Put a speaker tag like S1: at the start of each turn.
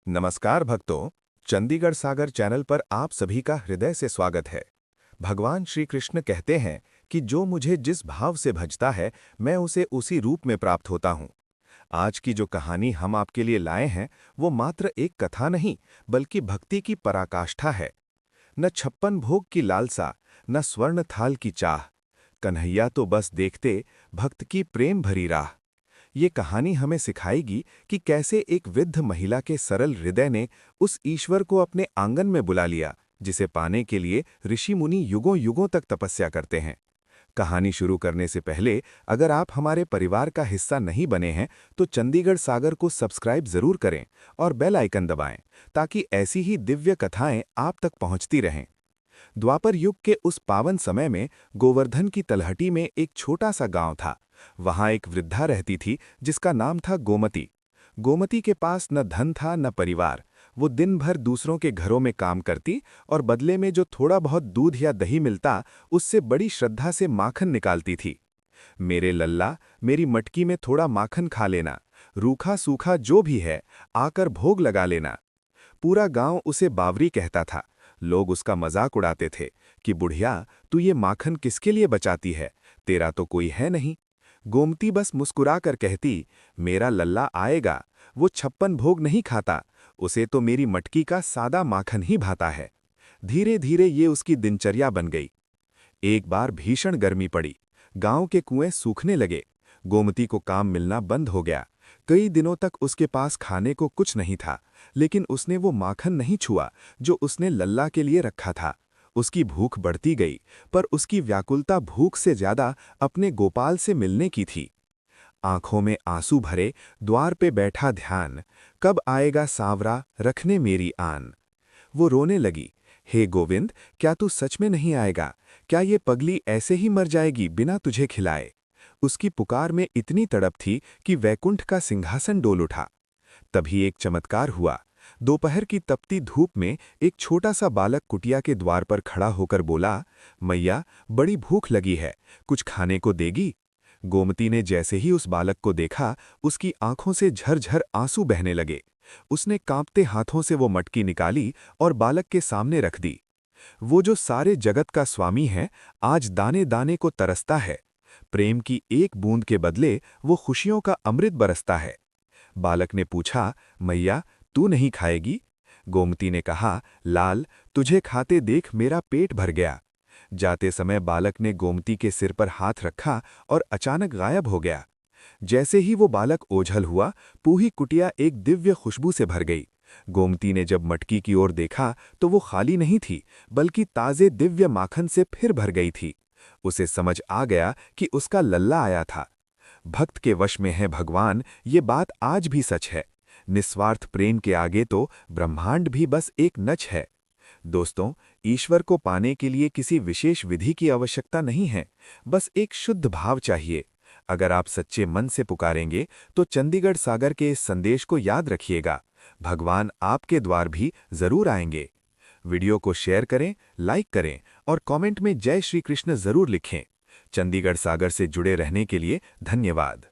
S1: नमस्कार भक्तों, चंडीगढ़ सागर चैनल पर आप सभी का हृदय से स्वागत है। भगवान श्री कृष्ण कहते हैं कि जो मुझे जिस भाव से भजता है, मैं उसे उसी रूप में प्राप्त होता हूँ। आज की जो कहानी हम आपके लिए लाए हैं, वो मात्र एक कथा नहीं, बल्कि भक्ति की पराकाष्ठा है। न छप्पन भोग की लालसा, न स्वर्ण थाल की चाह, कन्हैया तो बस देखते भक्त की प्रेम भरी राह। ये कहानी हमें सिखाएगी कि कैसे एक वृद्ध महिला के सरल हृदय ने उस ईश्वर को अपने आंगन में बुला लिया, जिसे पाने के लिए ऋषि मुनि युगों युगों तक तपस्या करते हैं। कहानी शुरू करने से पहले अगर आप हमारे परिवार का हिस्सा नहीं बने हैं, तो चंडीगढ़ सागर को सब्सक्राइब जरूर करें और बेल आइकन दबाएं, ताकि ऐसी ही दिव्य कथाएं आप तक पहुंचती रहें। द्वापर युग के उस पावन समय में गोवर्धन की तलहटी में एक छोटा सा गांव था। वहां एक वृद्धा रहती थी जिसका नाम था गोमती। गोमती के पास न धन था न परिवार। वो दिन भर दूसरों के घरों में काम करती और बदले में जो थोड़ा बहुत दूध या दही मिलता, उससे बड़ी श्रद्धा से माखन निकालती थी। मेरे लल्ला, मेरी मटकी में थोड़ा माखन खा लेना, रूखा सूखा जो भी है आकर भोग लगा लेना। पूरा गांव उसे बावरी कहता था। लोग उसका मजाक उड़ाते थे कि बुढ़िया, तू ये माखन किसके लिए बचाती है, तेरा तो कोई है नहीं। गोमती बस मुस्कुराकर कहती, मेरा लल्ला आएगा, वो छप्पन भोग नहीं खाता, उसे तो मेरी मटकी का सादा माखन ही भाता है। धीरे धीरे ये उसकी दिनचर्या बन गई। एक बार भीषण गर्मी पड़ी, गांव के कुएं सूखने लगे। गोमती को काम मिलना बंद हो गया। कई दिनों तक उसके पास खाने को कुछ नहीं था, लेकिन उसने वो माखन नहीं छुआ जो उसने लल्ला के लिए रखा था। उसकी भूख बढ़ती गई, पर उसकी व्याकुलता भूख से ज्यादा अपने गोपाल से मिलने की थी। आंखों में आंसू भरे, द्वार पे बैठा ध्यान, कब आएगा सांवरा रखने मेरी आन। वो रोने लगी, हे गोविंद, क्या तू सच में नहीं आएगा? क्या ये पगली ऐसे ही मर जाएगी बिना तुझे खिलाए? उसकी पुकार में इतनी तड़प थी कि वैकुंठ का सिंहासन डोल उठा। तभी एक चमत्कार हुआ। दोपहर की तपती धूप में एक छोटा सा बालक कुटिया के द्वार पर खड़ा होकर बोला, मैया, बड़ी भूख लगी है, कुछ खाने को देगी? गोमती ने जैसे ही उस बालक को देखा, उसकी आंखों से झरझर आंसू बहने लगे। उसने कांपते हाथों से वो मटकी निकाली और बालक के सामने रख दी। वो जो सारे जगत का स्वामी है, आज दाने दाने को तरसता है। प्रेम की एक बूंद के बदले वो खुशियों का अमृत बरसता है। बालक ने पूछा, मैया, तू नहीं खाएगी? गोमती ने कहा, लाल, तुझे खाते देख मेरा पेट भर गया। जाते समय बालक ने गोमती के सिर पर हाथ रखा और अचानक गायब हो गया। जैसे ही वो बालक ओझल हुआ, पूरी कुटिया एक दिव्य खुशबू से भर गई। गोमती ने जब मटकी की ओर देखा तो वो खाली नहीं थी, बल्कि ताजे दिव्य माखन से फिर भर गई थी। उसे समझ आ गया कि उसका लल्ला आया था। भक्त के वश में है भगवान, ये बात आज भी सच है। निस्वार्थ प्रेम के आगे तो ब्रह्मांड भी बस एक नच है। दोस्तों, ईश्वर को पाने के लिए किसी विशेष विधि की आवश्यकता नहीं है, बस एक शुद्ध भाव चाहिए। अगर आप सच्चे मन से पुकारेंगे, तो चंडीगढ़ सागर के इस संदेश को याद रखिएगा, भगवान आपके द्वार भी जरूर आएंगे। वीडियो को शेयर करें, लाइक करें और कमेंट में जय श्री कृष्ण जरूर लिखें। चंडीगढ़ सागर से जुड़े रहने के लिए धन्यवाद।